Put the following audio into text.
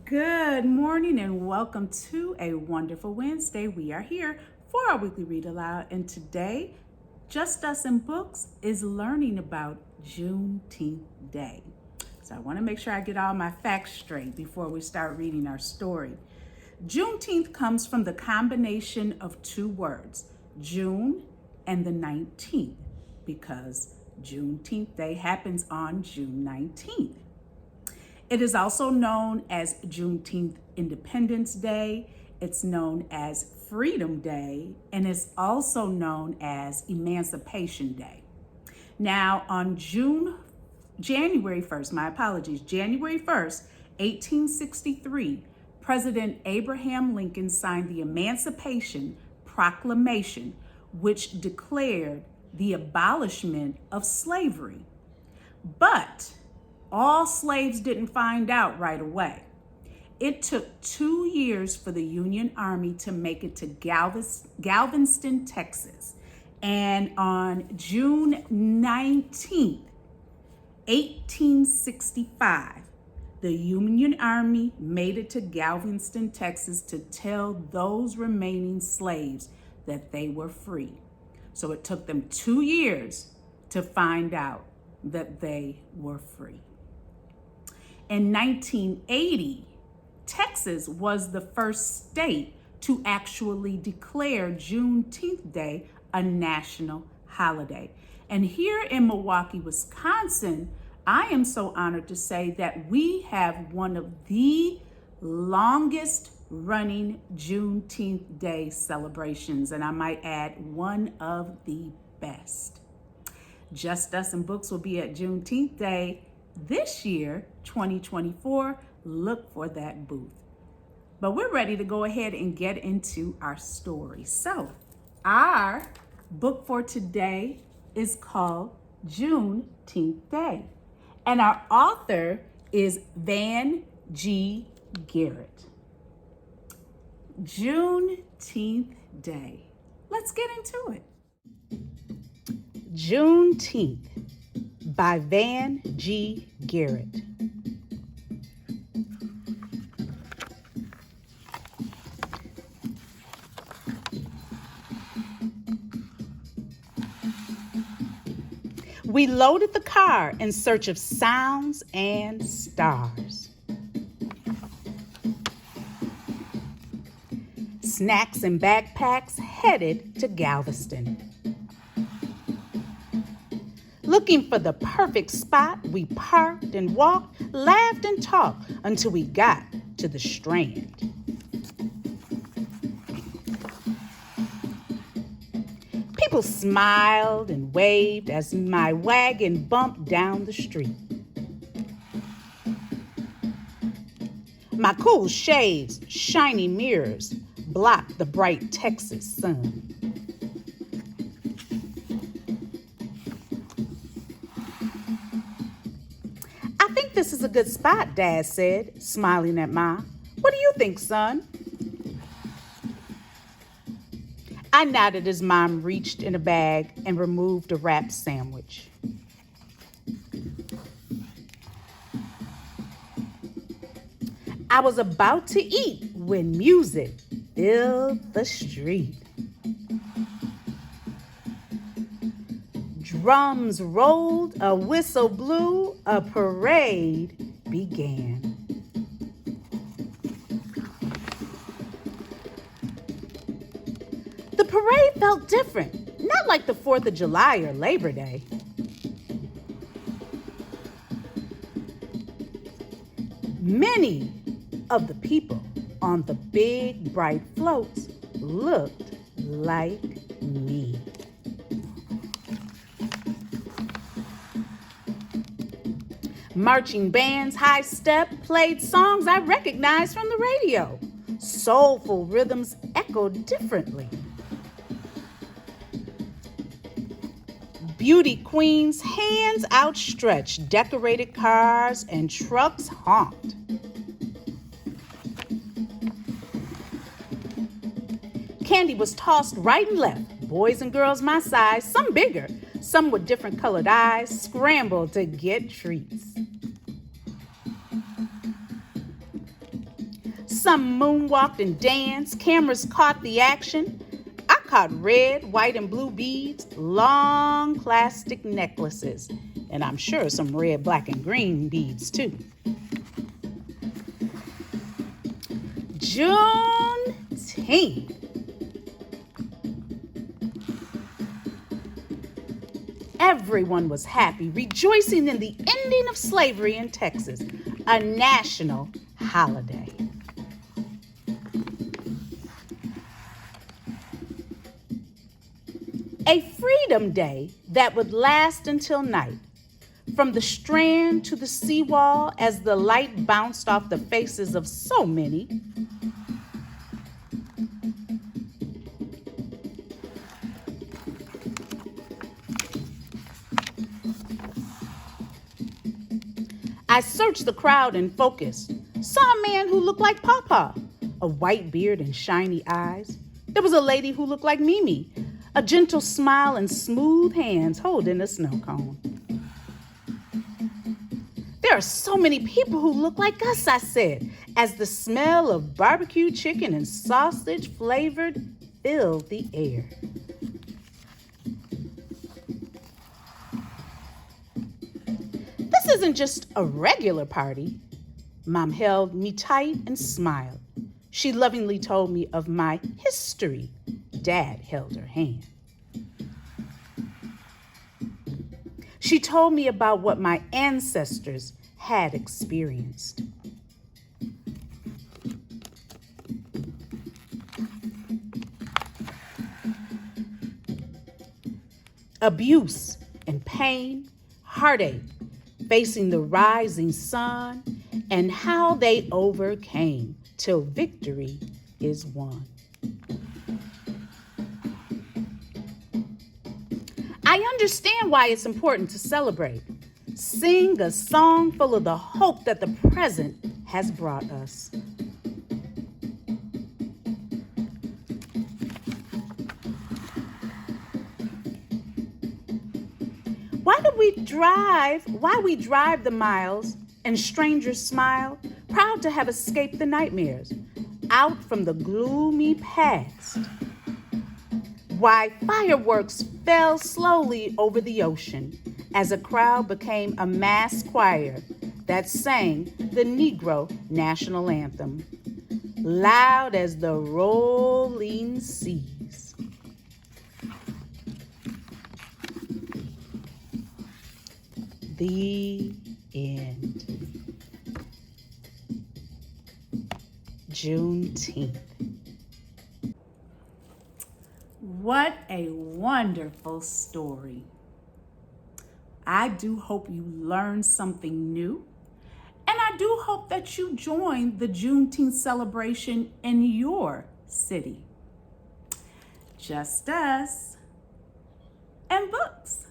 Good morning and welcome to a wonderful Wednesday. We are here for our weekly read aloud, and today, Just Us and Books is learning about Juneteenth Day. So I want to make sure I get all my facts straight before we start reading our story. Juneteenth comes from the combination of two words, June and the 19th, because Juneteenth Day happens on June 19th. It is also known as Juneteenth Independence Day. It's known as Freedom Day, and it's also known as Emancipation Day. Now, on January 1st, 1863, President Abraham Lincoln signed the Emancipation Proclamation, which declared the abolishment of slavery. But all slaves didn't find out right away. It took 2 years for the Union Army to make it to Galveston, Texas. And on June 19th, 1865, the Union Army made it to Galveston, Texas to tell those remaining slaves that they were free. So it took them 2 years to find out that they were free. In 1980, Texas was the first state to actually declare Juneteenth Day a national holiday. And here in Milwaukee, Wisconsin, I am so honored to say that we have one of the longest running Juneteenth Day celebrations, and I might add one of the best. Just Us and Books will be at Juneteenth Day this year, 2024. Look for that booth. But we're ready to go ahead and get into our story. So our book for today is called Juneteenth Day, and our author is Van G. Garrett. Juneteenth Day. Let's get into it. Juneteenth by Van G. Garrett. We loaded the car in search of sounds and stars. Snacks and backpacks headed to Galveston. Looking for the perfect spot, we parked and walked, laughed and talked until we got to the Strand. People smiled and waved as my wagon bumped down the street. My cool shades, shiny mirrors, blocked the bright Texas sun. I think this is a good spot, Dad said, smiling at Ma. What do you think, son? I nodded as Mom reached in a bag and removed a wrapped sandwich. I was about to eat when music filled the street. Drums rolled, a whistle blew, a parade began. The parade felt different, not like the 4th of July or Labor Day. Many of the people on the big bright floats looked like me. Marching bands, high step, played songs I recognized from the radio. Soulful rhythms echoed differently. Beauty queens, hands outstretched, decorated cars and trucks honked. Candy was tossed right and left. Boys and girls my size, some bigger, some with different colored eyes, scrambled to get treats. Some moonwalked and danced. Cameras caught the action. I caught red, white, and blue beads, long plastic necklaces, and I'm sure some red, black, and green beads too. Juneteenth. Everyone was happy, rejoicing in the ending of slavery in Texas, a national holiday. A freedom day that would last until night. From the Strand to the seawall as the light bounced off the faces of so many. I searched the crowd and focused. Saw a man who looked like Papa, a white beard and shiny eyes. There was a lady who looked like Mimi, a gentle smile and smooth hands holding a snow cone. There are so many people who look like us, I said, as the smell of barbecue chicken and sausage flavored filled the air. This isn't just a regular party. Mom held me tight and smiled. She lovingly told me of my history. Dad held her hand. She told me about what my ancestors had experienced. Abuse and pain, heartache, facing the rising sun, and how they overcame till victory is won. I understand why it's important to celebrate. Sing a song full of the hope that the present has brought us. Why we drive the miles and strangers smile, proud to have escaped the nightmares, out from the gloomy past. Why fireworks fell slowly over the ocean as a crowd became a mass choir that sang the Negro national anthem, loud as the rolling seas. The end. Juneteenth. What a wonderful story. I do hope you learned something new, and I do hope that you join the Juneteenth celebration in your city. Just us and books.